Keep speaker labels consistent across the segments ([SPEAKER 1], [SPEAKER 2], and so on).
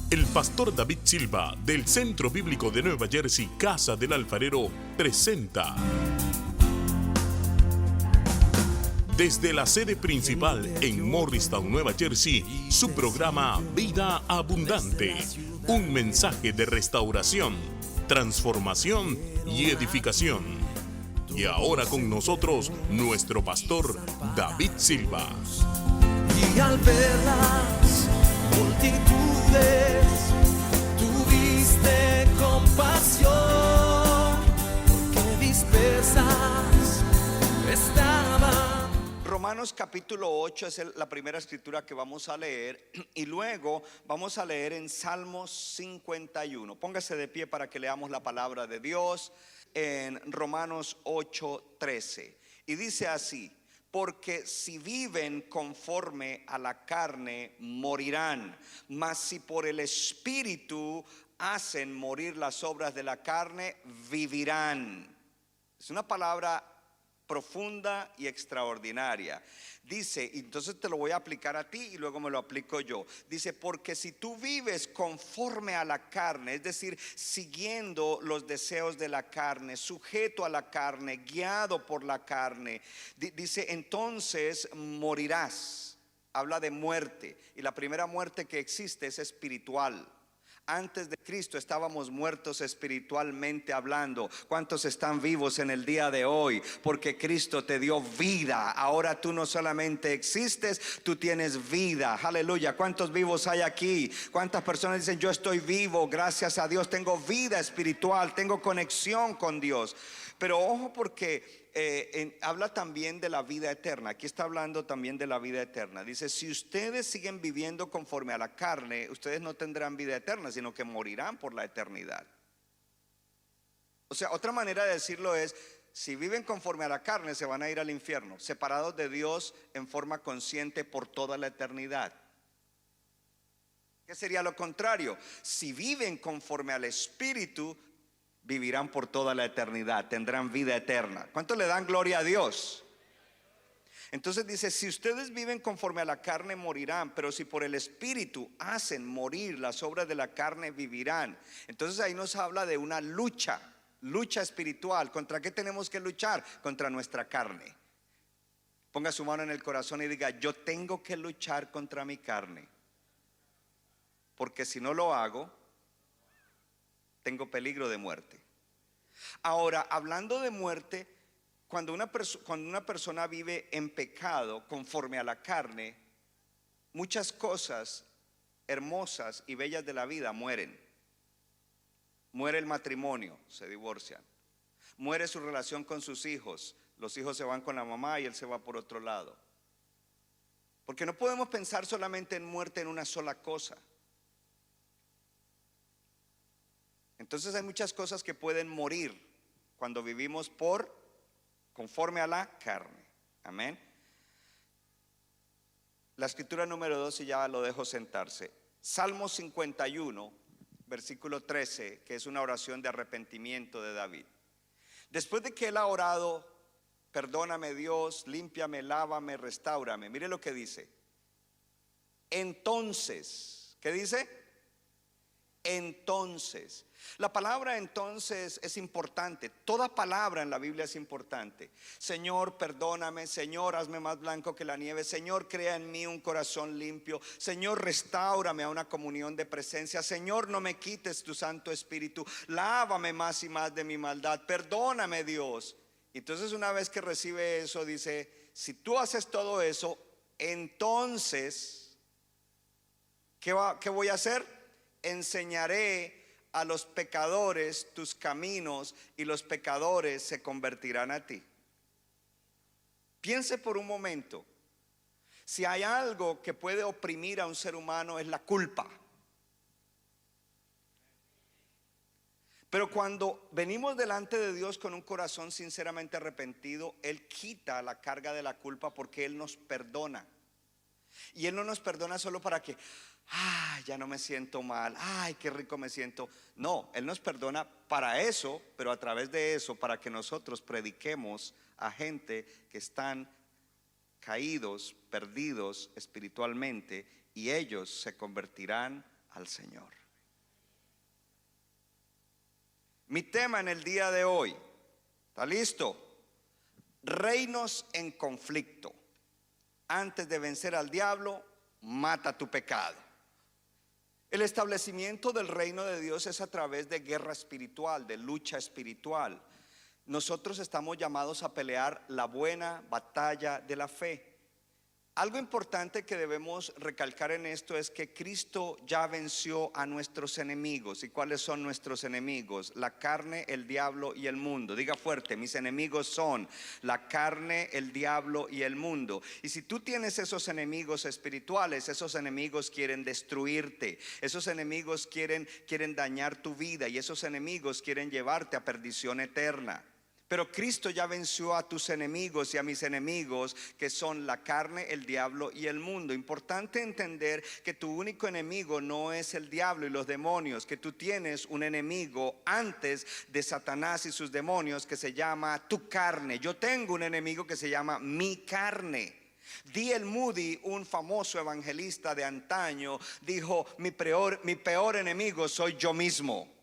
[SPEAKER 1] El pastor David Silva, del Centro Bíblico de Nueva Jersey, Casa del Alfarero, presenta desde la sede principal en Morristown, Nueva Jersey, su programa Vida Abundante. Un mensaje de restauración, transformación y edificación. Y ahora con nosotros, nuestro pastor David Silva.
[SPEAKER 2] Y al ver las multitudes, tuviste compasión, porque dispersas estaban.
[SPEAKER 3] Romanos capítulo 8 es la primera escritura que vamos a leer, y luego vamos a leer en Salmos 51. Póngase de pie para que leamos la palabra de Dios en Romanos 8:13. Y dice así: porque si viven conforme a la carne, morirán. Mas si por el Espíritu hacen morir las obras de la carne, vivirán. Es una palabra profunda y extraordinaria. Dice, entonces te lo voy a aplicar a ti y luego me lo aplico yo. Dice, porque si tú vives conforme a la carne, es decir, siguiendo los deseos de la carne, sujeto a la carne, guiado por la carne, dice, entonces morirás. Habla de muerte, y la primera muerte que existe es espiritual. Antes de Cristo estábamos muertos espiritualmente hablando. ¿Cuántos están vivos en el día de hoy? Porque Cristo te dio vida. Ahora tú no solamente existes, tú tienes vida. Aleluya. ¿Cuántos vivos hay aquí? ¿Cuántas personas dicen, yo estoy vivo, gracias a Dios, tengo vida espiritual, tengo conexión con Dios? Pero ojo, porque habla también de la vida eterna. Aquí está hablando también de la vida eterna. Dice, si ustedes siguen viviendo conforme a la carne, ustedes no tendrán vida eterna, sino que morirán por la eternidad. O sea, otra manera de decirlo es, si viven conforme a la carne, se van a ir al infierno, separados de Dios en forma consciente por toda la eternidad. ¿Qué sería lo contrario? Si viven conforme al Espíritu, vivirán por toda la eternidad, tendrán vida eterna. ¿Cuánto le dan gloria a Dios? Entonces dice, si ustedes viven conforme a la carne, morirán, pero si por el Espíritu hacen morir las obras de la carne, vivirán. Entonces ahí nos habla de una lucha espiritual. ¿Contra qué tenemos que luchar? Contra nuestra carne. Ponga su mano en el corazón y diga, yo tengo que luchar contra mi carne, porque si no lo hago, tengo peligro de muerte. Ahora, hablando de muerte, cuando una persona vive en pecado conforme a la carne, muchas cosas hermosas y bellas de la vida mueren. Muere el matrimonio, se divorcian. Muere su relación con sus hijos. Los hijos se van con la mamá y él se va por otro lado. Porque no podemos pensar solamente en muerte en una sola cosa. Entonces hay muchas cosas que pueden morir cuando vivimos conforme a la carne. Amén. La escritura número 2, y ya lo dejo sentarse. Salmo 51, versículo 13, que es una oración de arrepentimiento de David. Después de que él ha orado, perdóname Dios, límpiame, lávame, restáurame. Mire lo que dice. Entonces, ¿qué dice? Entonces, la palabra entonces es importante. Toda palabra en la Biblia es importante. Señor, perdóname. Señor, hazme más blanco que la nieve. Señor, crea en mí un corazón limpio. Señor, restáurame a una comunión de presencia. Señor, no me quites tu Santo Espíritu. Lávame más y más de mi maldad. Perdóname, Dios. Entonces, una vez que recibe eso, dice, si tú haces todo eso, entonces, ¿qué voy a hacer? Enseñaré a los pecadores tus caminos y los pecadores se convertirán a ti. Piense por un momento, si hay algo que puede oprimir a un ser humano es la culpa. Pero cuando venimos delante de Dios con un corazón sinceramente arrepentido, Él quita la carga de la culpa porque Él nos perdona. Y Él no nos perdona solo para que ya no me siento mal, qué rico me siento. No, Él nos perdona para eso, pero a través de eso, para que nosotros prediquemos a gente que están caídos, perdidos espiritualmente, y ellos se convertirán al Señor. Mi tema en el día de hoy, ¿está listo? Reinos en conflicto. Antes de vencer al diablo, mata tu pecado. El establecimiento del reino de Dios es a través de guerra espiritual, de lucha espiritual. Nosotros estamos llamados a pelear la buena batalla de la fe. Algo importante que debemos recalcar en esto es que Cristo ya venció a nuestros enemigos. ¿Y cuáles son nuestros enemigos? La carne, el diablo y el mundo. Diga fuerte: mis enemigos son la carne, el diablo y el mundo. Y si tú tienes esos enemigos espirituales, esos enemigos quieren destruirte. Esos enemigos quieren dañar tu vida, y esos enemigos quieren llevarte a perdición eterna. Pero Cristo ya venció a tus enemigos y a mis enemigos, que son la carne, el diablo y el mundo. Importante entender que tu único enemigo no es el diablo y los demonios, que tú tienes un enemigo antes de Satanás y sus demonios, que se llama tu carne. Yo tengo un enemigo que se llama mi carne. D.L. Moody, un famoso evangelista de antaño, dijo: mi peor enemigo soy yo mismo.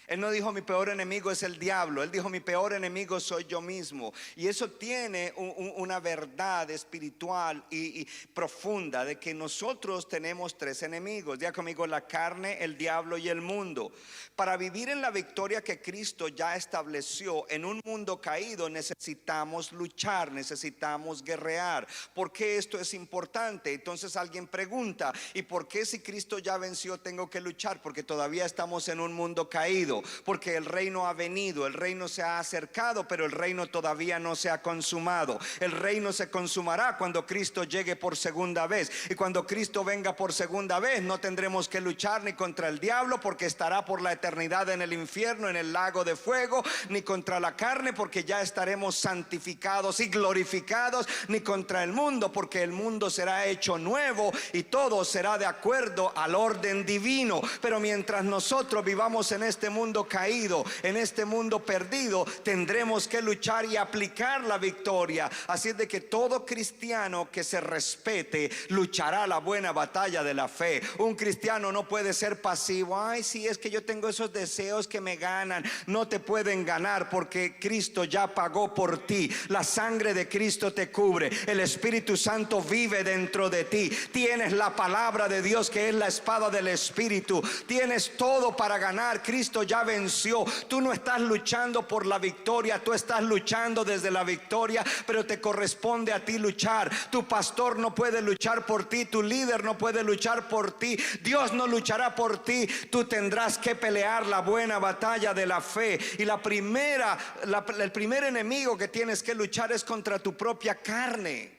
[SPEAKER 3] Él no dijo mi peor enemigo es el diablo, él dijo mi peor enemigo soy yo mismo. Y eso tiene una verdad espiritual y profunda, de que nosotros tenemos tres enemigos. Diga conmigo: la carne, el diablo y el mundo. Para vivir en la victoria que Cristo ya estableció en un mundo caído, necesitamos luchar, necesitamos guerrear. ¿Por qué esto es importante? Entonces alguien pregunta: ¿y por qué si Cristo ya venció tengo que luchar? Porque todavía estamos en un mundo caído. Porque el reino ha venido, el reino se ha acercado, pero el reino todavía no se ha consumado. El reino se consumará cuando Cristo llegue por segunda vez. Y cuando Cristo venga por segunda vez, no tendremos que luchar ni contra el diablo, porque estará por la eternidad en el infierno, en el lago de fuego, ni contra la carne, porque ya estaremos santificados y glorificados, ni contra el mundo, porque el mundo será hecho nuevo y todo será de acuerdo al orden divino. Pero mientras nosotros vivamos en este mundo caído, en este mundo perdido, tendremos que luchar y aplicar la victoria. Así es de que todo cristiano que se respete luchará la buena batalla de la fe. Un cristiano no puede ser pasivo. Ay, sí, es que yo tengo esos deseos que me ganan. No te pueden ganar, porque Cristo ya pagó por ti. La sangre de Cristo te cubre. El Espíritu Santo vive dentro de ti. Tienes la palabra de Dios, que es la espada del Espíritu. Tienes todo para ganar. Cristo ya venció. Tú no estás luchando por la victoria, tú estás luchando desde la victoria, pero te corresponde a ti luchar. Tu pastor no puede luchar por ti, tu líder no puede luchar por ti, Dios no luchará por ti. Tú tendrás que pelear la buena batalla de la fe. Y el primer enemigo que tienes que luchar es contra tu propia carne.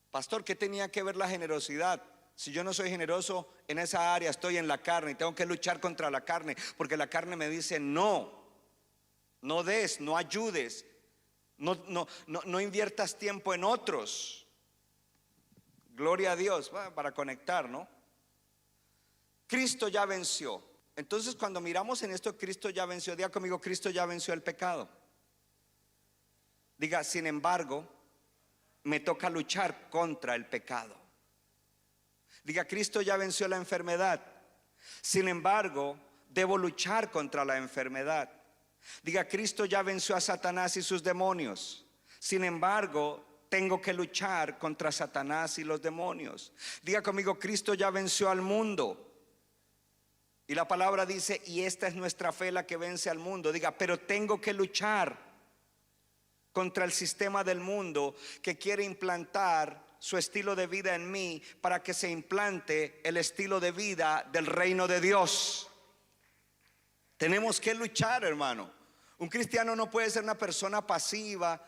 [SPEAKER 3] Pastor, ¿qué tenía que ver la generosidad? Si yo no soy generoso en esa área, estoy en la carne y tengo que luchar contra la carne, porque la carne me dice no des, no ayudes, no inviertas tiempo en otros. Gloria a Dios, para conectar, ¿no? Cristo ya venció. Entonces, cuando miramos en esto, Cristo ya venció. Diga conmigo: Cristo ya venció el pecado. Diga: sin embargo, me toca luchar contra el pecado. Diga: Cristo ya venció la enfermedad. Sin embargo, debo luchar contra la enfermedad. Diga: Cristo ya venció a Satanás y sus demonios. Sin embargo, tengo que luchar contra Satanás y los demonios. Diga conmigo: Cristo ya venció al mundo. Y la palabra dice: y esta es nuestra fe, la que vence al mundo. Diga: pero tengo que luchar contra el sistema del mundo que quiere implantar su estilo de vida en mí, para que se implante el estilo de vida del reino de Dios. Tenemos que luchar, hermano. Un cristiano no puede ser una persona pasiva.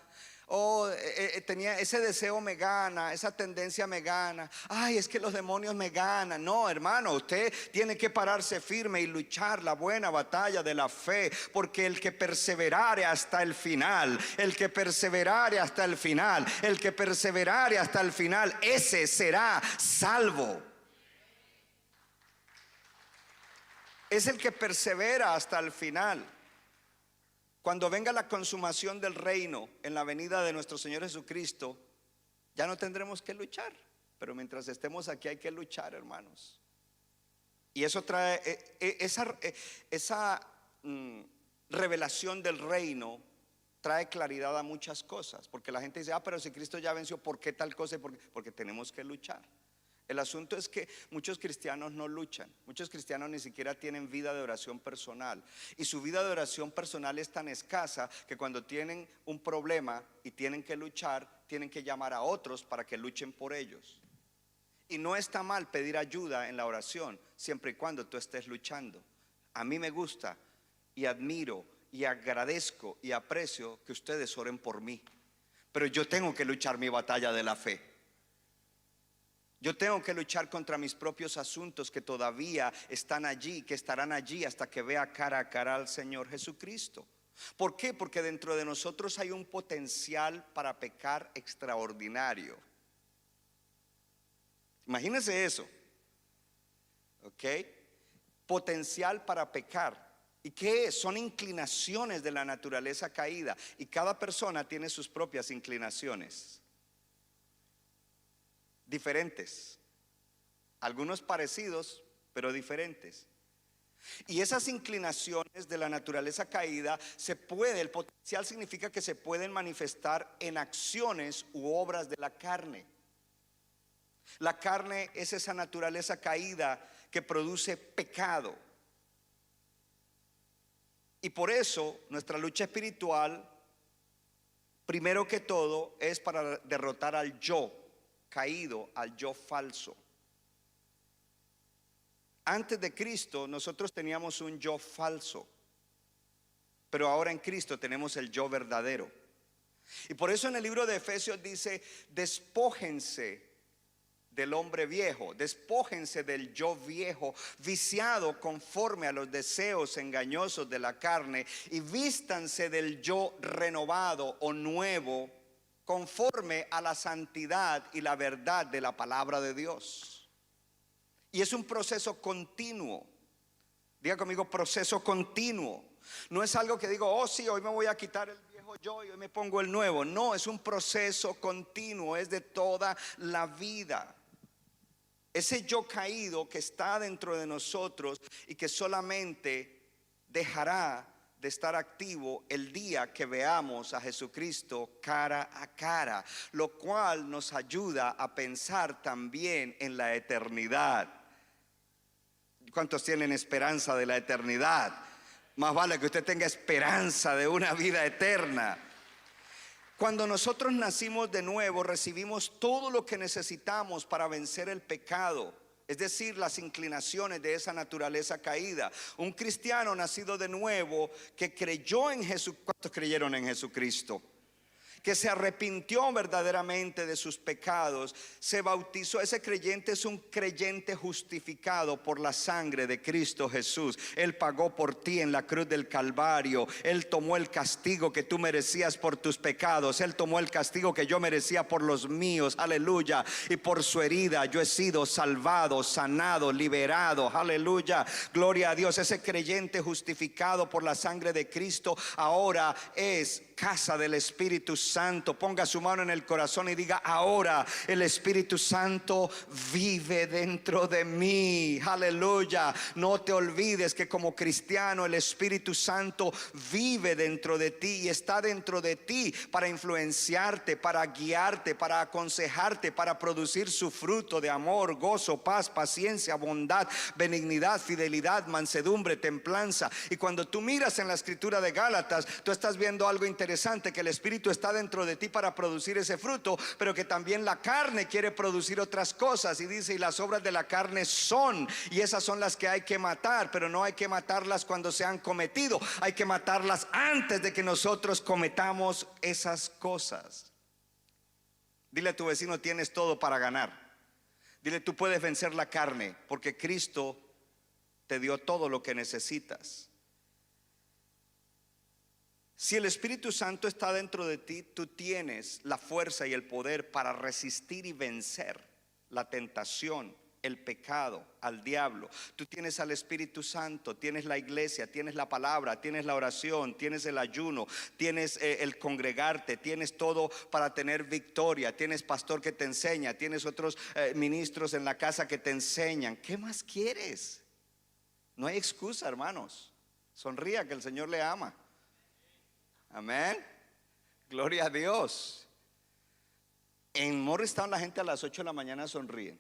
[SPEAKER 3] Tenía ese deseo, me gana, esa tendencia me gana. Ay, es que los demonios me ganan. No, hermano, usted tiene que pararse firme y luchar la buena batalla de la fe, porque el que perseverare hasta el final, el que perseverare hasta el final, el que perseverare hasta el final, ese será salvo. Es el que persevera hasta el final. Cuando venga la consumación del reino en la venida de nuestro Señor Jesucristo, ya no tendremos que luchar. Pero mientras estemos aquí hay que luchar, hermanos. Y eso trae esa revelación del reino trae claridad a muchas cosas, porque la gente dice, pero si Cristo ya venció, ¿por qué tal cosa? Porque tenemos que luchar. El asunto es que muchos cristianos no luchan. Muchos cristianos ni siquiera tienen vida de oración personal. Y su vida de oración personal es tan escasa que cuando tienen un problema y tienen que luchar, tienen que llamar a otros para que luchen por ellos. Y no está mal pedir ayuda en la oración, siempre y cuando tú estés luchando. A mí me gusta y admiro y agradezco y aprecio que ustedes oren por mí. Pero yo tengo que luchar mi batalla de la fe. Yo tengo que luchar contra mis propios asuntos que todavía están allí, que estarán allí hasta que vea cara a cara al Señor Jesucristo. ¿Por qué? Porque dentro de nosotros hay un potencial para pecar extraordinario. Imagínense eso. ¿Ok? Potencial para pecar. ¿Y qué es? Son inclinaciones de la naturaleza caída. Y cada persona tiene sus propias inclinaciones. Diferentes. Algunos parecidos, pero diferentes. Y esas inclinaciones de la naturaleza caída el potencial significa que se pueden manifestar en acciones u obras de la carne. La carne es esa naturaleza caída que produce pecado. Y por eso nuestra lucha espiritual, primero que todo, es para derrotar al yo caído, al yo falso. Antes de Cristo nosotros teníamos un yo falso, pero ahora en Cristo tenemos el yo verdadero. Y por eso en el libro de Efesios dice: despójense del hombre viejo, despójense del yo viejo, viciado conforme a los deseos engañosos de la carne, y vístanse del yo renovado o nuevo, conforme a la santidad y la verdad de la palabra de Dios. Y es un proceso continuo. Diga conmigo: proceso continuo. No es algo que digo, oh sí, hoy me voy a quitar el viejo yo y hoy me pongo el nuevo. No, es un proceso continuo, es de toda la vida. Ese yo caído que está dentro de nosotros y que solamente dejará de estar activo el día que veamos a Jesucristo cara a cara, lo cual nos ayuda a pensar también en la eternidad. ¿Cuántos tienen esperanza de la eternidad? Más vale que usted tenga esperanza de una vida eterna. Cuando nosotros nacimos de nuevo, recibimos todo lo que necesitamos para vencer el pecado, es decir, las inclinaciones de esa naturaleza caída. Un cristiano nacido de nuevo que creyó en Jesús. ¿Cuántos creyeron en Jesucristo? Que se arrepintió verdaderamente de sus pecados, se bautizó. Ese creyente es un creyente justificado por la sangre de Cristo Jesús. Él pagó por ti en la cruz del Calvario. Él tomó el castigo que tú merecías por tus pecados. Él tomó el castigo que yo merecía por los míos. Aleluya. Y por su herida yo he sido salvado, sanado, liberado. Aleluya. Gloria a Dios. Ese creyente justificado por la sangre de Cristo ahora es casa del Espíritu Santo. Ponga su mano en el corazón y diga: ahora el Espíritu Santo vive dentro de mí. Aleluya. No te olvides que como cristiano el Espíritu Santo vive dentro de ti y está dentro de ti para influenciarte, para guiarte, para aconsejarte, para producir su fruto de amor, gozo, paz, paciencia, bondad, benignidad, fidelidad, mansedumbre, templanza. Y cuando tú miras en la escritura de Gálatas, tú estás viendo algo interesante, que el Espíritu está dentro de ti para producir ese fruto, pero que también la carne quiere producir otras cosas. Y dice: y las obras de la carne son, y esas son las que hay que matar, pero no hay que matarlas cuando se han cometido, hay que matarlas antes de que nosotros cometamos esas cosas. Dile a tu vecino: tienes todo para ganar. Dile: tú puedes vencer la carne porque Cristo te dio todo lo que necesitas. Si el Espíritu Santo está dentro de ti, tú tienes la fuerza y el poder para resistir y vencer la tentación, el pecado, al diablo. Tú tienes al Espíritu Santo, tienes la iglesia, tienes la palabra, tienes la oración, tienes el ayuno, tienes el congregarte, tienes todo para tener victoria. Tienes pastor que te enseña, tienes otros ministros en la casa que te enseñan. ¿Qué más quieres? No hay excusa, hermanos. Sonría que el Señor le ama. Amén. Gloria a Dios. En Morristown la gente a las 8 de la mañana sonríen.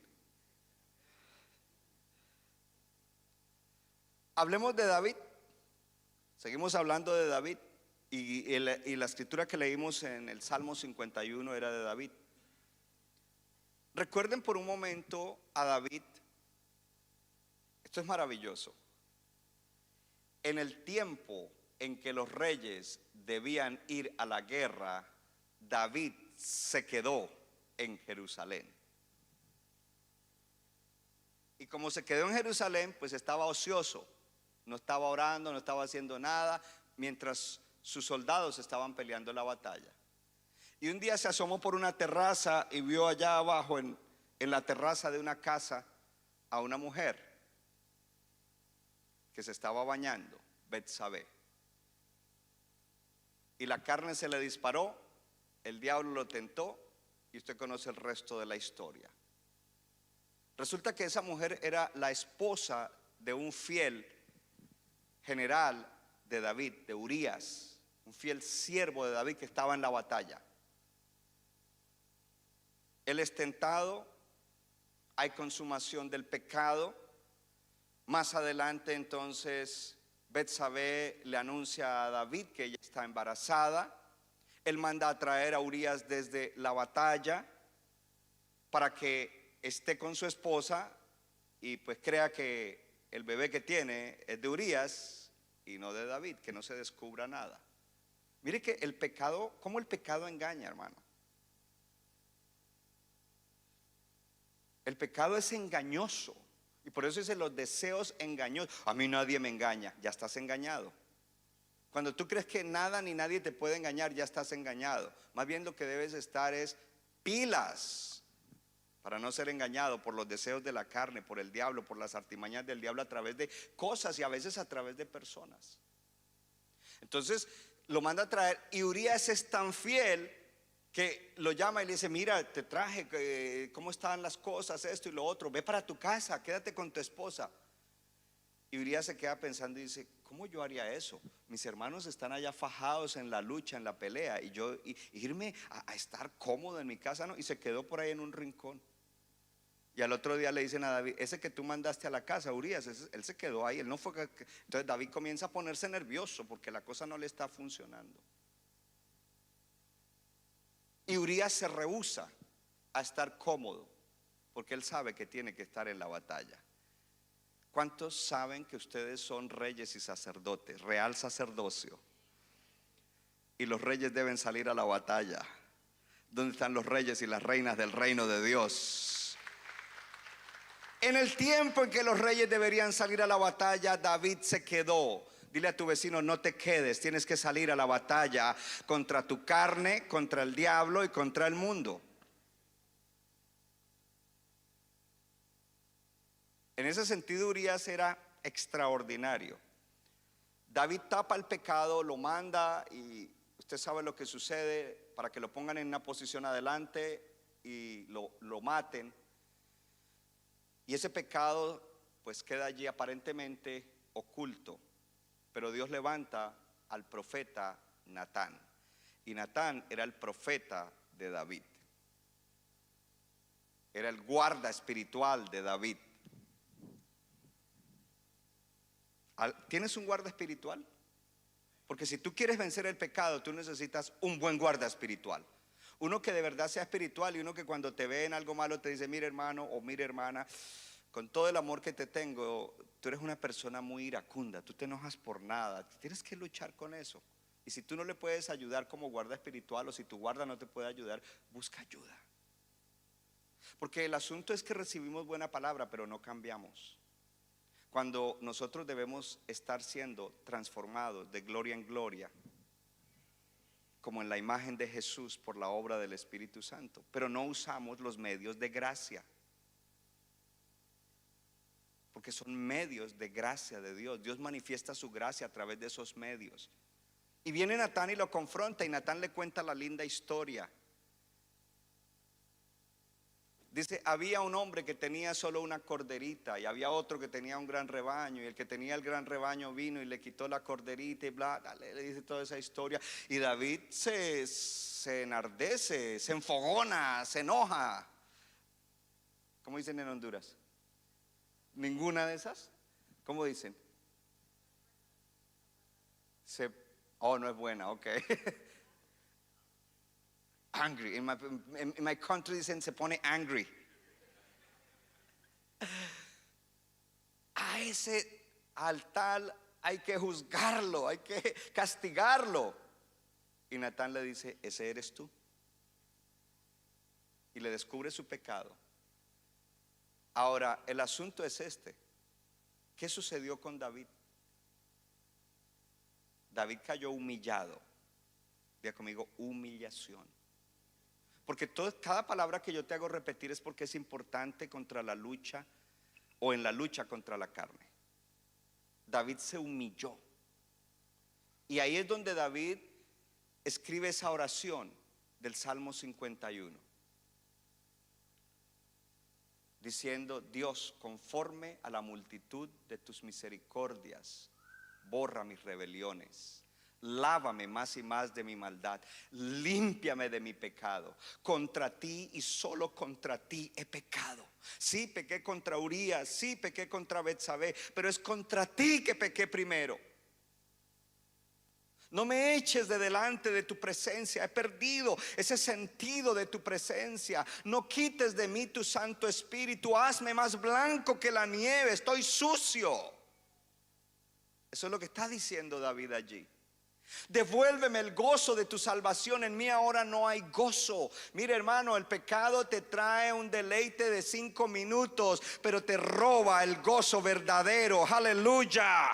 [SPEAKER 3] Hablemos de David. Seguimos hablando de David. Y la escritura que leímos en el Salmo 51 era de David. Recuerden por un momento a David. Esto es maravilloso. En el tiempo en que los reyes debían ir a la guerra, David se quedó en Jerusalén. Y como se quedó en Jerusalén, pues estaba ocioso. No estaba orando, no estaba haciendo nada, mientras sus soldados estaban peleando la batalla. Y un día se asomó por una terraza y vio allá abajo en la terraza de una casa a una mujer que se estaba bañando, Betsabé. Y la carne se le disparó, el diablo lo tentó y usted conoce el resto de la historia. Resulta que esa mujer era la esposa de un fiel general de David, de Urías, un fiel siervo de David que estaba en la batalla. Él es tentado, hay consumación del pecado. Más adelante entonces Betsabé le anuncia a David que ella está embarazada. Él manda a traer a Urías desde la batalla para que esté con su esposa y pues crea que el bebé que tiene es de Urías y no de David, que no se descubra nada. Mire que el pecado, cómo el pecado engaña, hermano. El pecado es engañoso. Y por eso dice los deseos engañosos. A mí nadie me engaña, ya estás engañado. Cuando tú crees que nada ni nadie te puede engañar, ya estás engañado. Más bien lo que debes estar es pilas para no ser engañado por los deseos de la carne, por el diablo, por las artimañas del diablo a través de cosas y a veces a través de personas. Entonces lo manda a traer y Urías es tan fiel que lo llama y le dice: mira, te traje, cómo están las cosas, esto y lo otro, ve para tu casa, quédate con tu esposa. Y Urías se queda pensando y dice: ¿cómo yo haría eso? Mis hermanos están allá fajados en la lucha, en la pelea, y yo irme a estar cómodo en mi casa, ¿no? Y se quedó por ahí en un rincón. Y al otro día le dicen a David: ese que tú mandaste a la casa, Urías, él se quedó ahí, él no fue. Entonces David comienza a ponerse nervioso porque la cosa no le está funcionando. Y Urías se rehúsa a estar cómodo porque él sabe que tiene que estar en la batalla. ¿Cuántos saben que ustedes son reyes y sacerdotes, real sacerdocio? Y los reyes deben salir a la batalla. ¿Dónde están los reyes y las reinas del reino de Dios? En el tiempo en que los reyes deberían salir a la batalla, David se quedó. Dile a tu vecino: no te quedes, tienes que salir a la batalla contra tu carne, contra el diablo y contra el mundo. En ese sentido Urías era extraordinario. David tapa el pecado, lo manda y usted sabe lo que sucede, para que lo pongan en una posición adelante y lo maten. Y ese pecado pues queda allí aparentemente oculto. Pero Dios levanta al profeta Natán. Y Natán era el profeta de David. Era el guarda espiritual de David. ¿Tienes un guarda espiritual? Porque si tú quieres vencer el pecado, tú necesitas un buen guarda espiritual. Uno que de verdad sea espiritual y uno que cuando te ve en algo malo te dice: mire hermano o mire hermana, con todo el amor que te tengo, tú eres una persona muy iracunda, tú te enojas por nada, tienes que luchar con eso. Y si tú no le puedes ayudar como guarda espiritual, o si tu guarda no te puede ayudar, busca ayuda. Porque el asunto es que recibimos buena palabra, pero no cambiamos. Cuando nosotros debemos estar siendo transformados de gloria en gloria, como en la imagen de Jesús por la obra del Espíritu Santo, pero no usamos los medios de gracia. Porque son medios de gracia de Dios. Dios manifiesta su gracia a través de esos medios. Y viene Natán y lo confronta, y Natán le cuenta la linda historia. Dice, había un hombre que tenía solo una corderita y había otro que tenía un gran rebaño, y el que tenía el gran rebaño vino y le quitó la corderita y bla, dale, le dice toda esa historia. Y David se enardece, se enfogona, se enoja. ¿Cómo dicen en Honduras? ¿Ninguna de esas? ¿Cómo dicen? Oh, no es buena, ok. Angry. In my country dicen se pone angry. Al tal hay que juzgarlo, hay que castigarlo. Y Natán le dice, ese eres tú. Y le descubre su pecado. Ahora, el asunto es este. ¿Qué sucedió con David? David cayó humillado. Diga conmigo, humillación. Porque cada palabra que yo te hago repetir es porque es importante contra la lucha o en la lucha contra la carne. David se humilló. Y ahí es donde David escribe esa oración del Salmo 51. Diciendo, Dios, conforme a la multitud de tus misericordias, borra mis rebeliones. Lávame más y más de mi maldad, límpiame de mi pecado. Contra ti y solo contra ti he pecado. Sí, pequé contra Urías, sí, pequé contra Betsabé, pero es contra ti que pequé primero. No me eches de delante de tu presencia. He perdido ese sentido de tu presencia. No quites de mí tu Santo Espíritu. Hazme más blanco que la nieve. Estoy sucio. Eso es lo que está diciendo David allí. Devuélveme el gozo de tu salvación. En mí ahora no hay gozo. Mira, hermano, el pecado te trae un deleite de 5 minutos, pero te roba el gozo verdadero. Aleluya.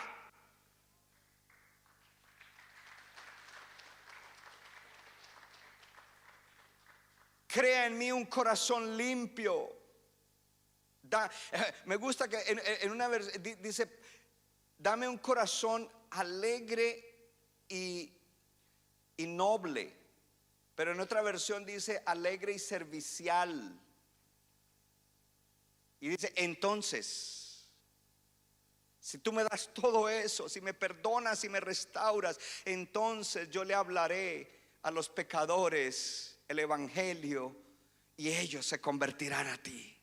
[SPEAKER 3] Crea en mí un corazón limpio. Me gusta que en una versión dice, dame un corazón alegre y noble. Pero en otra versión dice alegre y servicial. Y dice, entonces, si tú me das todo eso, si me perdonas y me restauras, entonces yo le hablaré a los pecadores el evangelio y ellos se convertirán a ti.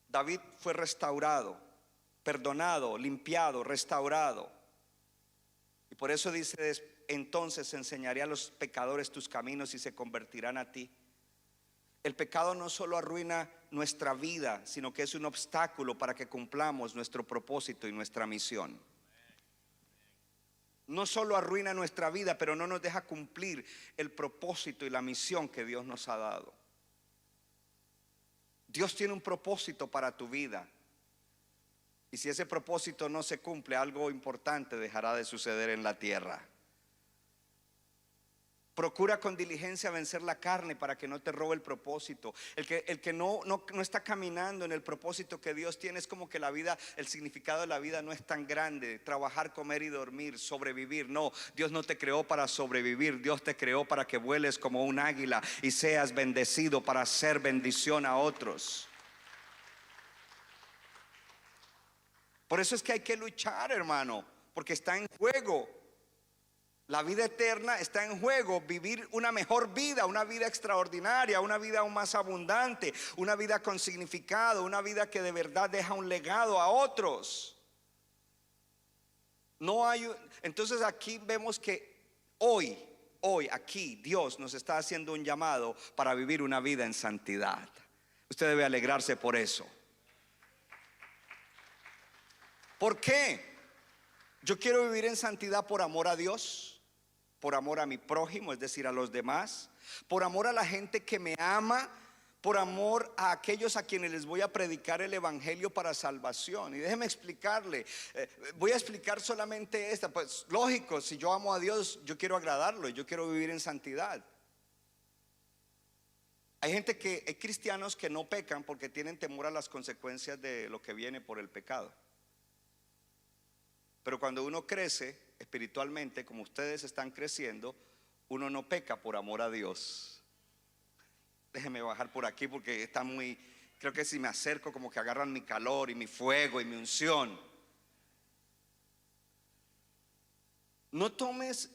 [SPEAKER 3] David fue restaurado, perdonado, limpiado, restaurado. Y por eso dice, entonces enseñaré a los pecadores tus caminos y se convertirán a ti. El pecado no solo arruina nuestra vida, sino que es un obstáculo para que cumplamos nuestro propósito y nuestra misión. No solo arruina nuestra vida, pero no nos deja cumplir el propósito y la misión que Dios nos ha dado. Dios tiene un propósito para tu vida. Y si ese propósito no se cumple, algo importante dejará de suceder en la tierra. Procura con diligencia vencer la carne para que no te robe el propósito. El que no está caminando en el propósito que Dios tiene, es como que la vida, el significado de la vida no es tan grande. Trabajar, comer y dormir, sobrevivir. No, Dios no te creó para sobrevivir. Dios te creó para que vueles como un águila y seas bendecido para hacer bendición a otros. Por eso es que hay que luchar, hermano, porque está en juego. La vida eterna está en juego. Vivir una mejor vida, una vida extraordinaria, una vida aún más abundante, una vida con significado, una vida que de verdad deja un legado a otros. Entonces aquí vemos que hoy aquí Dios nos está haciendo un llamado para vivir una vida en santidad. Usted debe alegrarse por eso. ¿Por qué? Yo quiero vivir en santidad por amor a Dios, por amor a mi prójimo, es decir, a los demás, por amor a la gente que me ama, por amor a aquellos a quienes les voy a predicar el evangelio para salvación. Y déjeme explicarle, voy a explicar solamente esta. Pues lógico, si yo amo a Dios, yo quiero agradarlo y yo quiero vivir en santidad. Hay cristianos que no pecan porque tienen temor a las consecuencias de lo que viene por el pecado. Pero cuando uno crece espiritualmente, como ustedes están creciendo, uno no peca por amor a Dios. Déjeme bajar por aquí porque está muy, creo que si me acerco como que agarran mi calor y mi fuego y mi unción. No tomes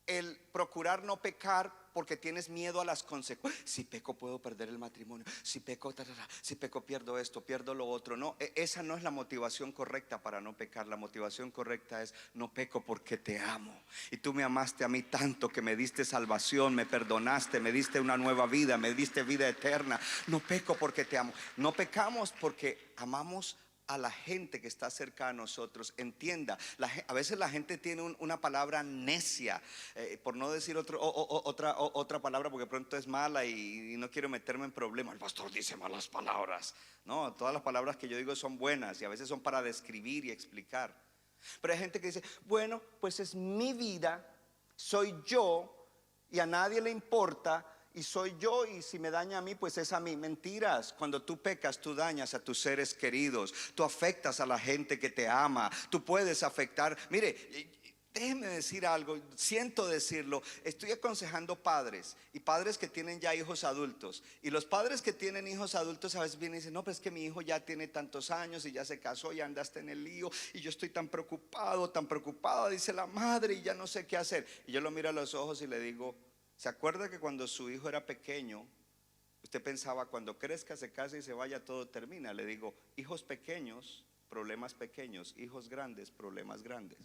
[SPEAKER 3] el procurar no pecar porque tienes miedo a las consecuencias. Si peco puedo perder el matrimonio, si peco, si peco pierdo esto, pierdo lo otro. No, esa no es la motivación correcta para no pecar. La motivación correcta es: no peco porque te amo, y tú me amaste a mí tanto que me diste salvación, me perdonaste, me diste una nueva vida, me diste vida eterna. No peco porque te amo. No pecamos porque amamos a la gente que está cerca a nosotros. Entienda, a veces la gente tiene una palabra necia, por no decir otra palabra, porque pronto es mala y no quiero meterme en problemas. El pastor dice malas palabras. No, todas las palabras que yo digo son buenas y a veces son para describir y explicar. Pero hay gente que dice: bueno, pues es mi vida, soy yo y a nadie le importa. Y soy yo, y si me daña a mí, pues es a mí. Mentiras. Cuando tú pecas, tú dañas a tus seres queridos, tú afectas a la gente que te ama, tú puedes afectar. Mire, déjeme decir algo, siento decirlo. Estoy aconsejando padres y padres que tienen ya hijos adultos. Y los padres que tienen hijos adultos a veces vienen y dicen: no, pues es que mi hijo ya tiene tantos años y ya se casó y andaste en el lío, y yo estoy tan preocupada, dice la madre, y ya no sé qué hacer. Y yo lo miro a los ojos y le digo: ¿se acuerda que cuando su hijo era pequeño, usted pensaba cuando crezca, se case y se vaya, todo termina? Le digo: hijos pequeños, problemas pequeños; hijos grandes, problemas grandes.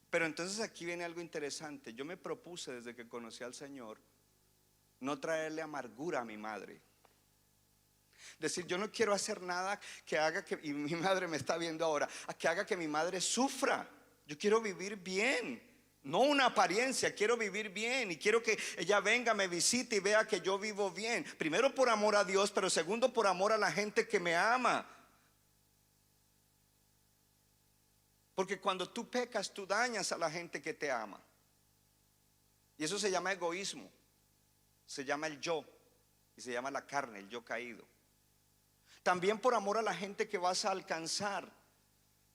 [SPEAKER 3] Pero entonces aquí viene algo interesante. Yo me propuse desde que conocí al Señor no traerle amargura a mi madre. Decir: yo no quiero hacer nada que haga que, y mi madre me está viendo ahora, que haga que mi madre sufra. Yo quiero vivir bien. No una apariencia, quiero vivir bien y quiero que ella venga, me visite y vea que yo vivo bien. Primero por amor a Dios, pero segundo por amor a la gente que me ama. Porque cuando tú pecas, tú dañas a la gente que te ama. Y eso se llama egoísmo, se llama el yo, y se llama la carne, el yo caído. También por amor a la gente que vas a alcanzar.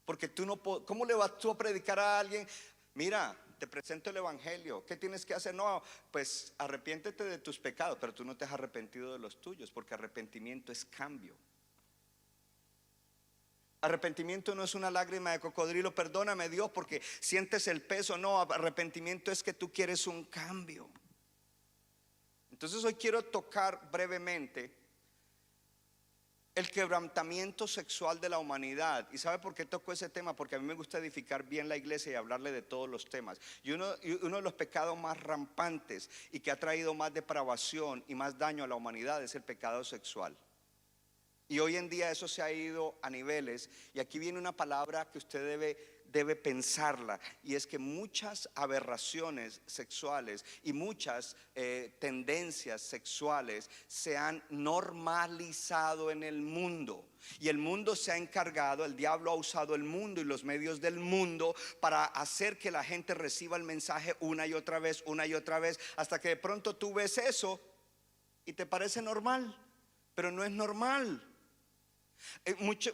[SPEAKER 3] Porque tú no, ¿cómo le vas tú a predicar a alguien? Mira, te presento el evangelio, ¿qué tienes que hacer? No, pues arrepiéntete de tus pecados. Pero tú no te has arrepentido de los tuyos, porque arrepentimiento es cambio. Arrepentimiento no es una lágrima de cocodrilo: perdóname Dios porque sientes el peso. No, arrepentimiento es que tú quieres un cambio. Entonces hoy quiero tocar brevemente el quebrantamiento sexual de la humanidad. ¿Y sabe por qué toco ese tema? Porque a mí me gusta edificar bien la iglesia y hablarle de todos los temas. Y uno de los pecados más rampantes y que ha traído más depravación y más daño a la humanidad es el pecado sexual. Y hoy en día eso se ha ido a niveles. Y aquí viene una palabra que usted debe pensarla, y es que muchas aberraciones sexuales y muchas tendencias sexuales se han normalizado en el mundo. Y el mundo se ha encargado, el diablo ha usado el mundo y los medios del mundo para hacer que la gente reciba el mensaje una y otra vez, hasta que de pronto tú ves eso y te parece normal, pero no es normal.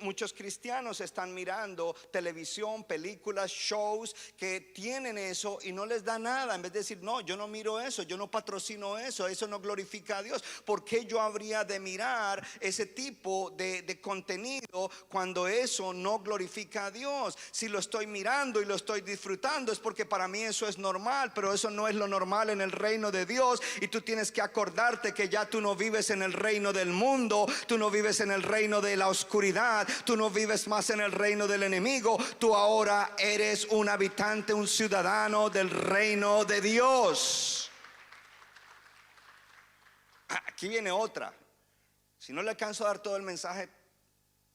[SPEAKER 3] Muchos cristianos están mirando televisión, películas, shows que tienen eso y no les da nada. En vez de decir: no, yo no miro eso, yo no patrocino eso, eso no glorifica a Dios. ¿Por qué yo habría de mirar ese tipo de contenido cuando eso no glorifica a Dios? Si lo estoy mirando y lo estoy disfrutando es porque para mí eso es normal, pero eso no es lo normal en el reino de Dios. Y tú tienes que acordarte que ya tú no vives en el reino del mundo, tú no vives en el reino de la oscuridad, tú no vives más en el reino del enemigo. Tú ahora eres un habitante, un ciudadano del reino de Dios. Aquí viene otra. Si no le alcanzo a dar todo el mensaje,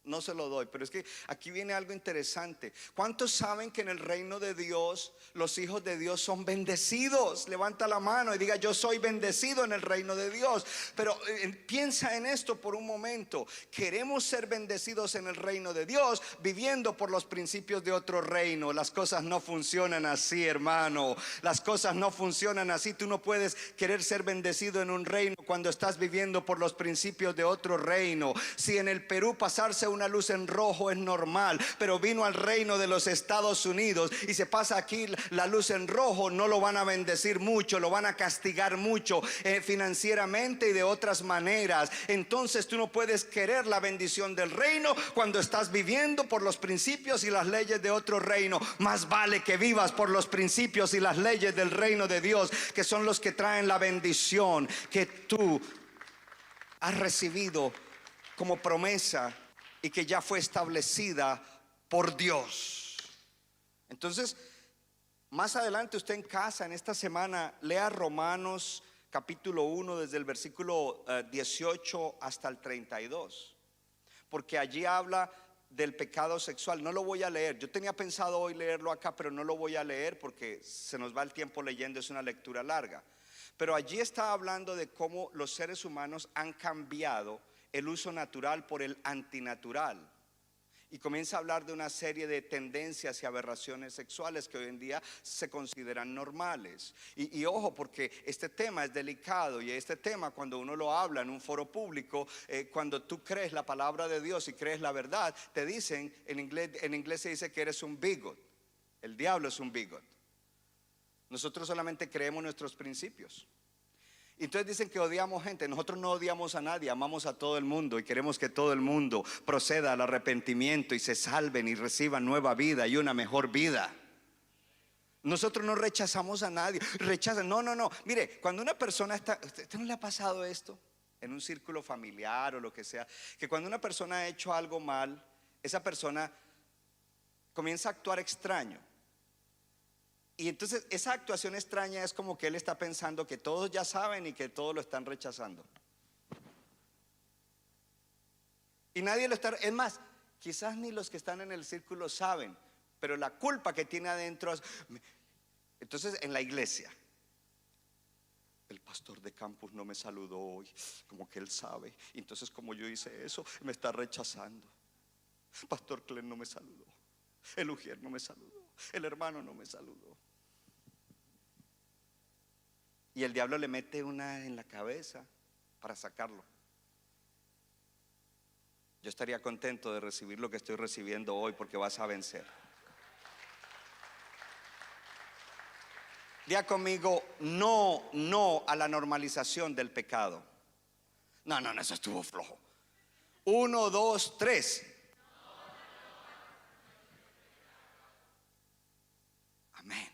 [SPEAKER 3] no se lo doy, pero es que aquí viene algo interesante. ¿Cuántos saben que en el reino de Dios los hijos de Dios son bendecidos? Levanta la mano y diga: yo soy bendecido en el reino de Dios. Pero piensa en esto por un momento. Queremos ser bendecidos en el reino de Dios viviendo por los principios de otro reino. Las cosas no funcionan así, hermano. Las cosas no funcionan así. Tú no puedes querer ser bendecido en un reino cuando estás viviendo por los principios de otro reino. Si en el Perú pasarse una luz en rojo es normal, pero vino al reino de los Estados Unidos y se pasa aquí la luz en rojo, no lo van a bendecir mucho, lo van a castigar mucho financieramente y de otras maneras. Entonces tú no puedes querer la bendición del reino cuando estás viviendo por los principios y las leyes de otro reino. Más vale que vivas por los principios y las leyes del reino de Dios, que son los que traen la bendición que tú has recibido como promesa y que ya fue establecida por Dios. Entonces, más adelante usted en casa, en esta semana, lea Romanos capítulo 1 desde el versículo 18 hasta el 32, porque allí habla del pecado sexual. No lo voy a leer, yo tenía pensado hoy leerlo acá, pero no lo voy a leer porque se nos va el tiempo leyendo, es una lectura larga. Pero allí está hablando de cómo los seres humanos han cambiado el uso natural por el antinatural. Y comienza a hablar de una serie de tendencias y aberraciones sexuales que hoy en día se consideran normales. Y ojo, porque este tema es delicado, y este tema, cuando uno lo habla en un foro público, cuando tú crees la palabra de Dios y crees la verdad, te dicen, en inglés se dice que eres un bigot. El diablo es un bigot. Nosotros solamente creemos nuestros principios. Entonces dicen que odiamos gente. Nosotros no odiamos a nadie, amamos a todo el mundo y queremos que todo el mundo proceda al arrepentimiento y se salven y reciban nueva vida y una mejor vida. Nosotros no rechazamos a nadie. No. Mire, cuando una persona está, ¿usted no le ha pasado esto en un círculo familiar o lo que sea? Que cuando una persona ha hecho algo mal, esa persona comienza a actuar extraño. Y entonces esa actuación extraña es como que él está pensando que todos ya saben y que todos lo están rechazando. Y nadie lo está, es más, quizás ni los que están en el círculo saben, pero la culpa que tiene adentro es, entonces en la iglesia, el pastor de campus no me saludó hoy, como que él sabe, y entonces como yo hice eso, me está rechazando. Pastor Clen no me saludó, el ujier no me saludó, el hermano no me saludó. Y el diablo le mete una en la cabeza para sacarlo. Yo estaría contento de recibir lo que estoy recibiendo hoy, porque vas a vencer. Diga conmigo, no a la normalización del pecado. No, eso estuvo flojo. 1, 2, 3. Amén.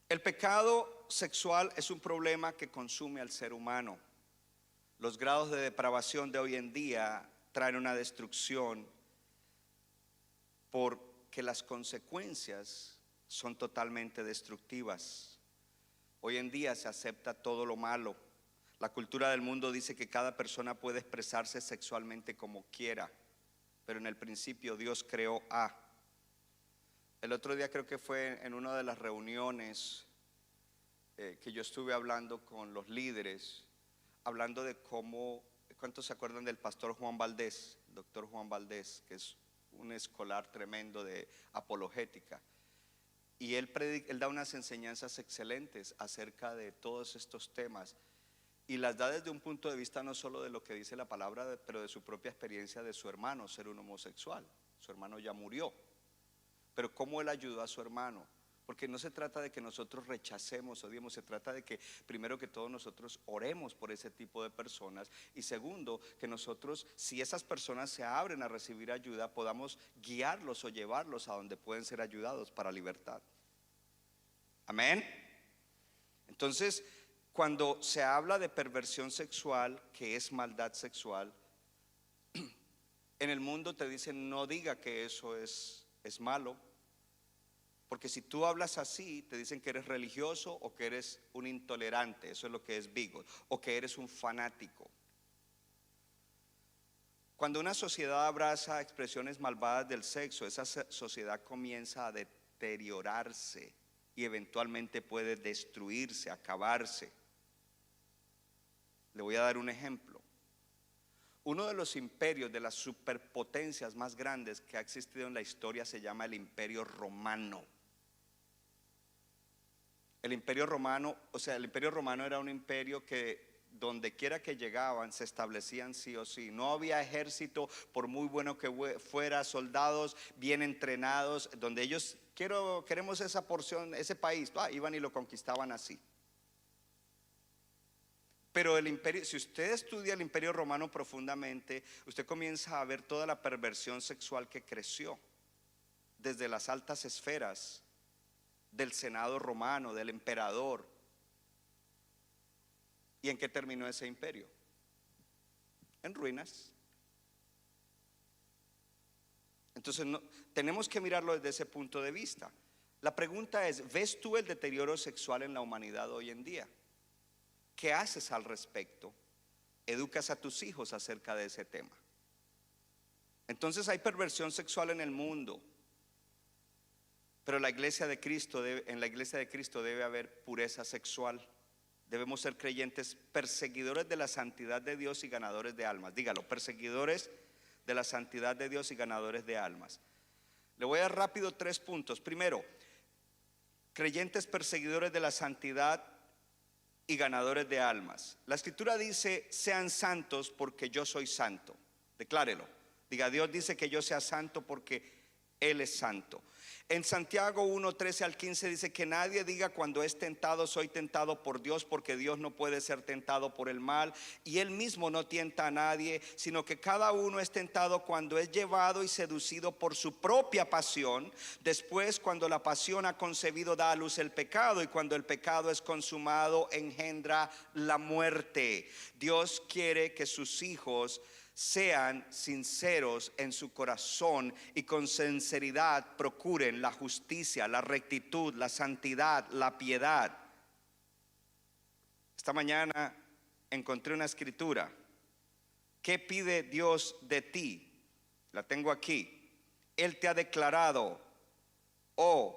[SPEAKER 3] El pecado sexual es un problema que consume al ser humano. Los grados de depravación de hoy en día traen una destrucción, porque las consecuencias son totalmente destructivas. Hoy en día se acepta todo lo malo. La cultura del mundo dice que cada persona puede expresarse sexualmente como quiera, pero en el principio Dios creó a. El otro día creo que fue en una de las reuniones que yo estuve hablando con los líderes, hablando de cómo, ¿cuántos se acuerdan del pastor Juan Valdés, doctor Juan Valdés, que es un escolar tremendo de apologética? Y él da unas enseñanzas excelentes acerca de todos estos temas, y las da desde un punto de vista no solo de lo que dice la palabra, pero de su propia experiencia de su hermano, ser un homosexual. Su hermano ya murió, pero cómo él ayudó a su hermano. Porque no se trata de que nosotros rechacemos o odiemos, se trata de que primero que todo nosotros oremos por ese tipo de personas, y segundo, que nosotros, si esas personas se abren a recibir ayuda, podamos guiarlos o llevarlos a donde pueden ser ayudados para libertad. Amén. Entonces, cuando se habla de perversión sexual, que es maldad sexual, en el mundo te dicen no diga que eso es malo. Porque si tú hablas así, te dicen que eres religioso o que eres un intolerante. Eso es lo que es bigot. O que eres un fanático. Cuando una sociedad abraza expresiones malvadas del sexo, esa sociedad comienza a deteriorarse y eventualmente puede destruirse, acabarse. Le voy a dar un ejemplo. Uno de los imperios, de las superpotencias más grandes que ha existido en la historia, se llama el Imperio Romano. El Imperio Romano, el Imperio Romano era un imperio que donde quiera que llegaban, se establecían sí o sí. No había ejército, por muy bueno que fuera, soldados bien entrenados, donde ellos, queremos esa porción, ese país, iban y lo conquistaban así. Pero el imperio, si usted estudia el imperio romano profundamente, usted comienza a ver toda la perversión sexual que creció desde las altas esferas del senado romano, del emperador. ¿Y en qué terminó ese imperio? En ruinas. Entonces tenemos que mirarlo desde ese punto de vista. La pregunta es, ¿ves tú el deterioro sexual en la humanidad hoy en día? ¿Qué haces al respecto? ¿Educas a tus hijos acerca de ese tema? Entonces hay perversión sexual en el mundo, pero en la iglesia de Cristo debe haber pureza sexual. Debemos ser creyentes perseguidores de la santidad de Dios y ganadores de almas. Dígalo, perseguidores de la santidad de Dios y ganadores de almas. Le voy a dar rápido 3 puntos. Primero, creyentes perseguidores de la santidad y ganadores de almas. La escritura dice: sean santos porque yo soy santo. Declárelo. Diga: Dios dice que yo sea santo porque Él es santo. En Santiago 1:13 al 15 dice que nadie diga cuando es tentado: soy tentado por Dios, porque Dios no puede ser tentado por el mal, y Él mismo no tienta a nadie, sino que cada uno es tentado cuando es llevado y seducido por su propia pasión. Después, cuando la pasión ha concebido, da a luz el pecado, y cuando el pecado es consumado, engendra la muerte. Dios quiere que sus hijos sean sinceros en su corazón y con sinceridad procuren la justicia, la rectitud, la santidad, la piedad. Esta mañana encontré una escritura. ¿Qué pide Dios de ti? La tengo aquí. Él te ha declarado, oh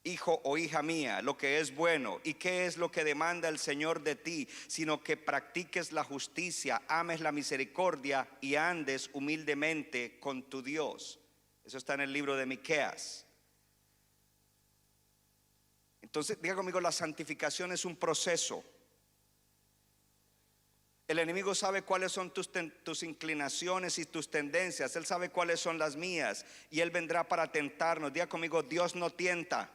[SPEAKER 3] hijo o hija mía, lo que es bueno. ¿Y qué es lo que demanda el Señor de ti? Sino que practiques la justicia, ames la misericordia y andes humildemente con tu Dios. Eso está en el libro de Miqueas. Entonces, diga conmigo, la santificación es un proceso. El enemigo sabe cuáles son tus inclinaciones y tus tendencias. Él sabe cuáles son las mías, y él vendrá para tentarnos. Diga conmigo: Dios no tienta.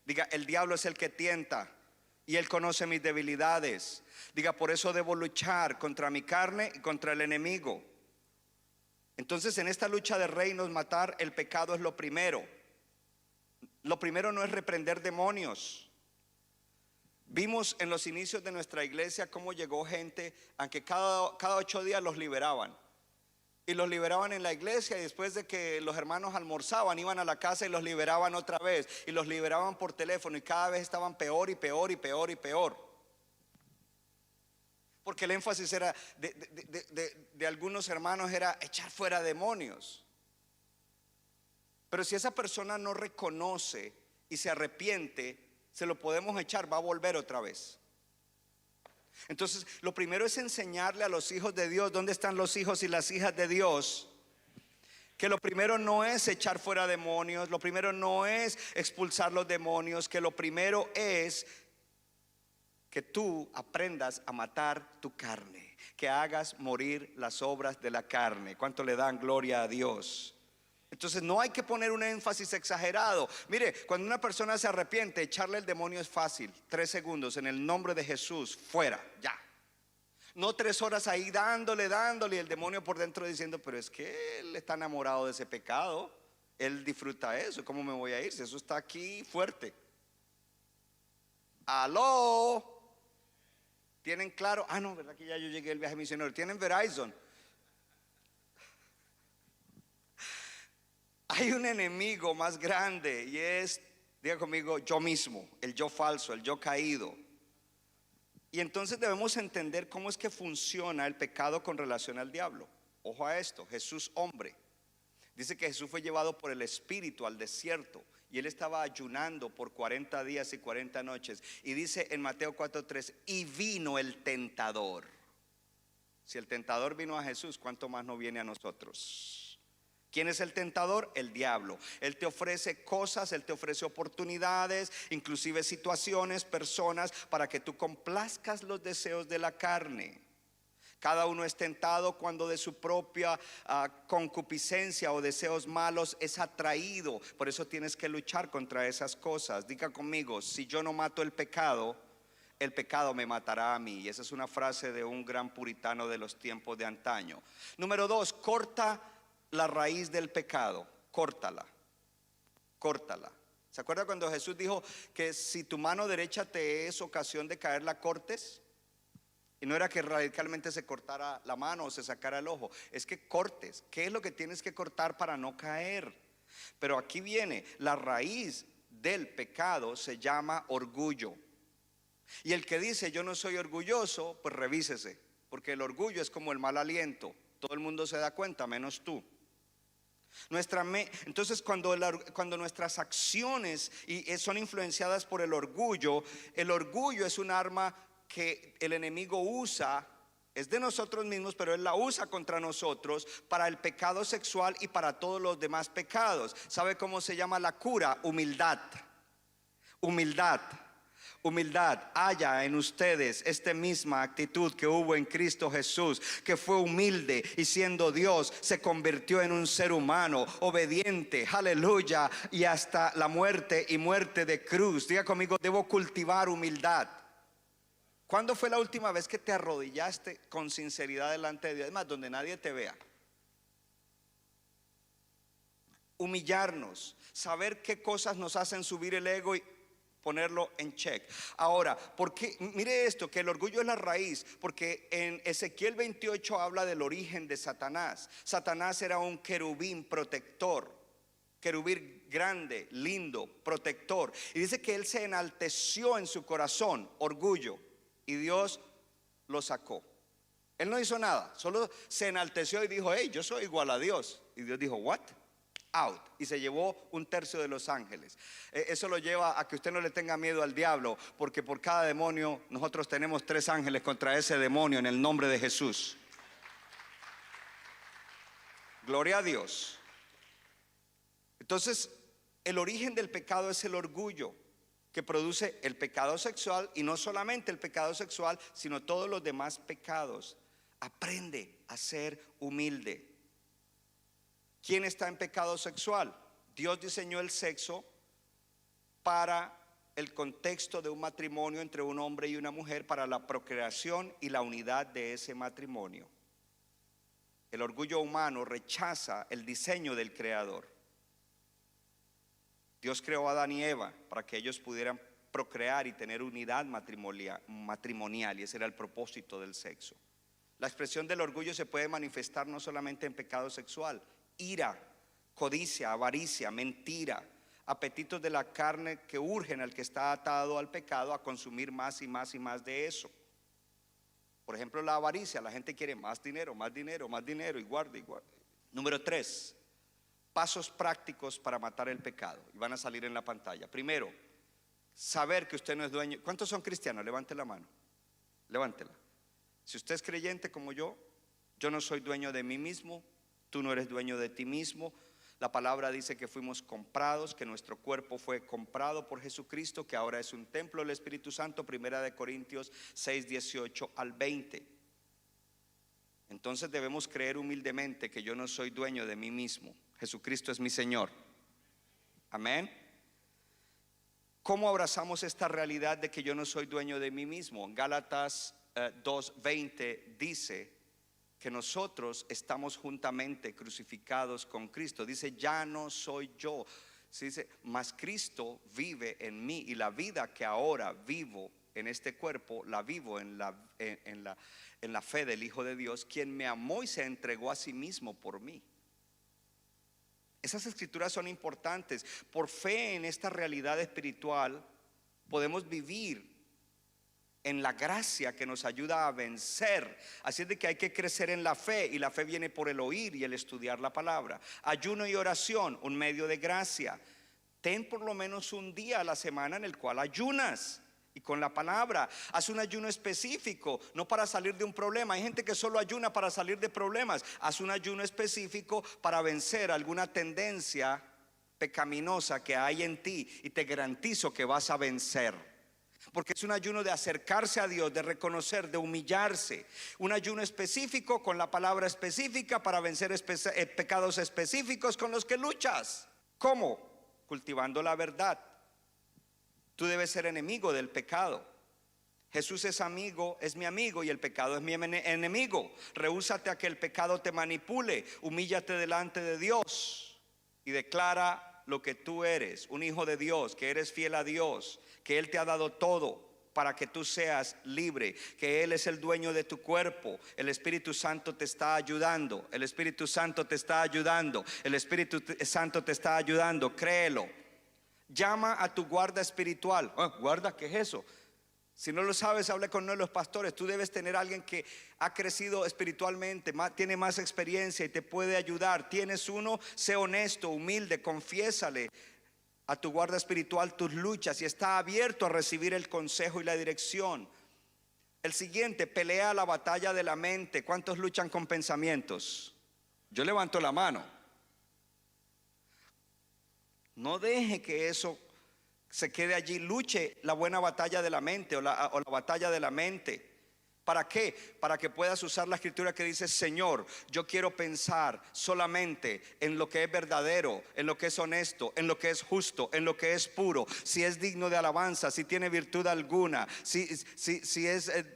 [SPEAKER 3] Diga: el diablo es el que tienta, y él conoce mis debilidades. Diga: por eso debo luchar contra mi carne y contra el enemigo. Entonces, en esta lucha de reinos, matar el pecado es lo primero. Lo primero no es reprender demonios. Vimos en los inicios de nuestra iglesia cómo llegó gente a que cada 8 días los liberaban. Y los liberaban en la iglesia, y después de que los hermanos almorzaban, iban a la casa y los liberaban otra vez. Y los liberaban por teléfono, y cada vez estaban peor y peor y peor y peor. Porque el énfasis era de algunos hermanos era echar fuera demonios. Pero si esa persona no reconoce y se arrepiente, se lo podemos echar, va a volver otra vez. Entonces, lo primero es enseñarle a los hijos de Dios. ¿Dónde están los hijos y las hijas de Dios? Que lo primero no es echar fuera demonios, lo primero no es expulsar los demonios, que lo primero es que tú aprendas a matar tu carne, que hagas morir las obras de la carne. ¿Cuánto le dan gloria a Dios? Entonces no hay que poner un énfasis exagerado. Mire, cuando una persona se arrepiente, echarle el demonio es fácil. 3 segundos, en el nombre de Jesús, fuera, ya. No 3 horas ahí dándole y el demonio por dentro diciendo: pero es que él está enamorado de ese pecado, él disfruta eso, ¿cómo me voy a ir si eso está aquí fuerte? Aló, ¿tienen claro? No, verdad que ya yo llegué al viaje misionero. ¿Tienen Verizon? Hay un enemigo más grande, y es, diga conmigo, yo mismo, el yo falso, el yo caído. Y entonces debemos entender cómo es que funciona el pecado con relación al diablo. Ojo a esto: Jesús hombre. Dice que Jesús fue llevado por el Espíritu al desierto, y él estaba ayunando por 40 días y 40 noches. Y dice en Mateo 4:3: y vino el tentador. Si el tentador vino a Jesús, ¿cuánto más no viene a nosotros? ¿Quién es el tentador? El diablo. Él te ofrece cosas, él te ofrece oportunidades, inclusive situaciones, personas, para que tú complazcas los deseos de la carne. Cada uno es tentado cuando de su propia concupiscencia o deseos malos es atraído. Por eso tienes que luchar contra esas cosas. Diga conmigo, si yo no mato el pecado me matará a mí. Y esa es una frase de un gran puritano de los tiempos de antaño. Número 2, corta la raíz del pecado. Córtala. ¿Se acuerda cuando Jesús dijo que si tu mano derecha te es ocasión de caer, la cortes? Y no era que radicalmente se cortara la mano o se sacara el ojo, es que cortes. ¿Qué es lo que tienes que cortar para no caer? Pero aquí viene, la raíz del pecado se llama orgullo. Y el que dice yo no soy orgulloso, pues revísese, porque el orgullo es como el mal aliento. Todo el mundo se da cuenta, menos tú. Entonces cuando nuestras acciones son influenciadas por el orgullo es un arma que el enemigo usa, es de nosotros mismos, pero él la usa contra nosotros para el pecado sexual y para todos los demás pecados. ¿Sabe cómo se llama la cura? Humildad. Haya en ustedes esta misma actitud que hubo en Cristo Jesús, que fue humilde y siendo Dios se convirtió en un ser humano obediente, aleluya, y hasta la muerte y muerte de cruz. Diga conmigo, debo cultivar humildad. ¿Cuándo fue la última vez que te arrodillaste con sinceridad delante de Dios? Es más, donde nadie te vea. Humillarnos, saber qué cosas nos hacen subir el ego y ponerlo en check. Ahora, porque mire esto, que el orgullo es la raíz, porque en Ezequiel 28 habla del origen de Satanás. Satanás era un querubín protector, querubín grande, lindo, protector, y dice que él se enalteció en su corazón, orgullo, y Dios lo sacó. Él no hizo nada, solo se enalteció y dijo, hey, yo soy igual a Dios. Y Dios dijo, what? Out. Y se llevó 1/3 de los ángeles. Eso lo lleva a que usted no le tenga miedo al diablo, porque por cada demonio nosotros tenemos 3 ángeles contra ese demonio en el nombre de Jesús. Gloria a Dios. Entonces, el origen del pecado es el orgullo que produce el pecado sexual, y no solamente el pecado sexual, sino todos los demás pecados. Aprende a ser humilde. ¿Quién está en pecado sexual? Dios diseñó el sexo para el contexto de un matrimonio entre un hombre y una mujer, para la procreación y la unidad de ese matrimonio. El orgullo humano rechaza el diseño del Creador. Dios creó a Adán y Eva para que ellos pudieran procrear y tener unidad matrimonial, y ese era el propósito del sexo. La expresión del orgullo se puede manifestar no solamente en pecado sexual: ira, codicia, avaricia, mentira, apetitos de la carne que urgen al que está atado al pecado a consumir más y más y más de eso. Por ejemplo, la avaricia, la gente quiere más dinero, y guarda y guarda. Número 3, pasos prácticos para matar el pecado, y van a salir en la pantalla. Primero, saber que usted no es dueño. ¿Cuántos son cristianos? Levante la mano, levántela. Si usted es creyente como yo no soy dueño de mí mismo. Tú no eres dueño de ti mismo. La palabra dice que fuimos comprados, que nuestro cuerpo fue comprado por Jesucristo, que ahora es un templo del Espíritu Santo. 1 Corintios 6, 18 al 20. Entonces debemos creer humildemente que yo no soy dueño de mí mismo. Jesucristo es mi Señor. Amén. ¿Cómo abrazamos esta realidad de que yo no soy dueño de mí mismo? En Gálatas 2:20 dice que nosotros estamos juntamente crucificados con Cristo. Dice, ya no soy yo. Se dice, mas Cristo vive en mí, y la vida que ahora vivo en este cuerpo, la vivo en la fe del Hijo de Dios, quien me amó y se entregó a sí mismo por mí. Esas escrituras son importantes. Por fe en esta realidad espiritual podemos vivir en la gracia que nos ayuda a vencer. Así es de que hay que crecer en la fe, y la fe viene por el oír y el estudiar la palabra. Ayuno y oración, un medio de gracia. Ten por lo menos un día a la semana en el cual ayunas. y con la palabra. Haz un ayuno específico, no para salir de un problema. Hay gente que solo ayuna para salir de problemas. Haz un ayuno específico para vencer alguna tendencia pecaminosa que hay en ti, y te garantizo que vas a vencer. Porque es un ayuno de acercarse a Dios, de reconocer, de humillarse. Un ayuno específico con la palabra específica para vencer pecados específicos con los que luchas. ¿Cómo? Cultivando la verdad. Tú debes ser enemigo del pecado. Jesús es amigo, es mi amigo, y el pecado es mi enemigo. Rehúsate a que el pecado te manipule. Humíllate delante de Dios y declara lo que tú eres, un hijo de Dios, que eres fiel a Dios, que Él te ha dado todo para que tú seas libre, que Él es el dueño de tu cuerpo. El Espíritu Santo te está ayudando. El Espíritu Santo te está ayudando. El Espíritu Santo te está ayudando. Créelo. Llama a tu guarda espiritual. ¿Guarda? ¿Qué es eso? Si no lo sabes, hable con uno de los pastores. Tú debes tener a alguien que ha crecido espiritualmente, tiene más experiencia y te puede ayudar. Tienes uno, sé honesto, humilde, confiésale a tu guarda espiritual tus luchas y está abierto a recibir el consejo y la dirección. El siguiente, pelea la batalla de la mente. ¿Cuántos luchan con pensamientos? Yo levanto la mano. No deje que eso se quede allí. Luche la buena batalla de la mente o la batalla de la mente. ¿Para qué? Para que puedas usar la escritura que dice: Señor, yo quiero pensar solamente en lo que es verdadero, en lo que es honesto, en lo que es justo, en lo que es puro, si es digno de alabanza, si tiene virtud alguna, si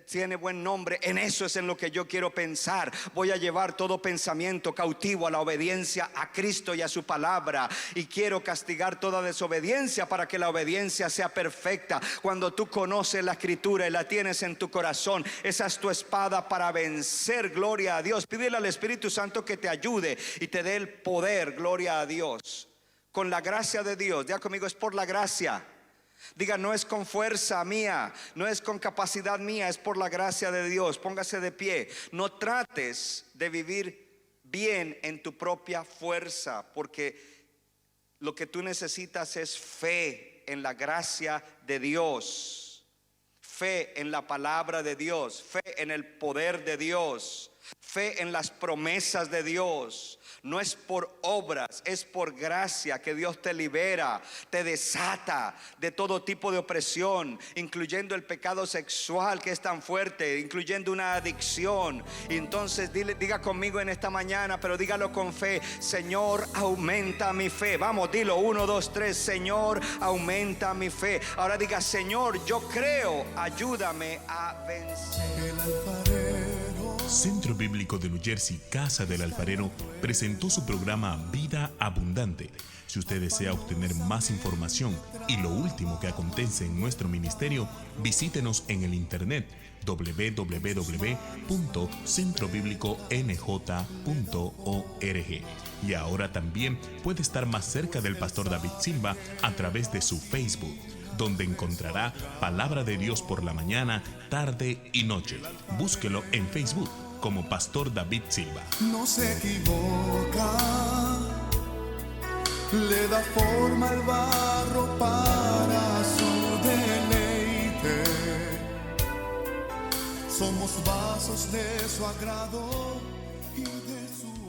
[SPEAKER 3] tiene buen nombre. En eso es en lo que yo quiero pensar. Voy a llevar todo pensamiento cautivo a la obediencia a Cristo y a su palabra, y quiero castigar toda desobediencia para que la obediencia sea perfecta. Cuando tú conoces la escritura y la tienes en tu corazón, esa es tu espada para vencer. Gloria a Dios. Pídele al Espíritu Santo que te ayude y te dé el poder. Gloria a Dios. Con la gracia de Dios. Diga conmigo: es por la gracia. Diga: no es con fuerza mía, no es con capacidad mía, es por la gracia de Dios. Póngase de pie. No trates de vivir bien en tu propia fuerza, porque lo que tú necesitas es fe en la gracia de Dios. Fe en la palabra de Dios, fe en el poder de Dios, fe en las promesas de Dios. No es por obras, es por gracia que Dios te libera, te desata de todo tipo de opresión, incluyendo el pecado sexual, que es tan fuerte, incluyendo una adicción. Y entonces diga conmigo en esta mañana, pero dígalo con fe: Señor, aumenta mi fe. Vamos, dilo: 1, 2, 3. Señor, aumenta mi fe. Ahora diga: Señor, yo creo, ayúdame a vencer.
[SPEAKER 2] El alfarero.
[SPEAKER 1] Centro Bíblico de New Jersey, Casa del Alfarero, presentó su programa Vida Abundante. Si usted desea obtener más información y lo último que acontece en nuestro ministerio, visítenos en el internet www.centrobibliconj.org. Y ahora también puede estar más cerca del pastor David Silva a través de su Facebook, donde encontrará palabra de Dios por la mañana, tarde y noche. Búsquelo en Facebook como Pastor David Silva.
[SPEAKER 2] No se equivoca, le da forma al barro para su deleite. Somos vasos de su agrado y de su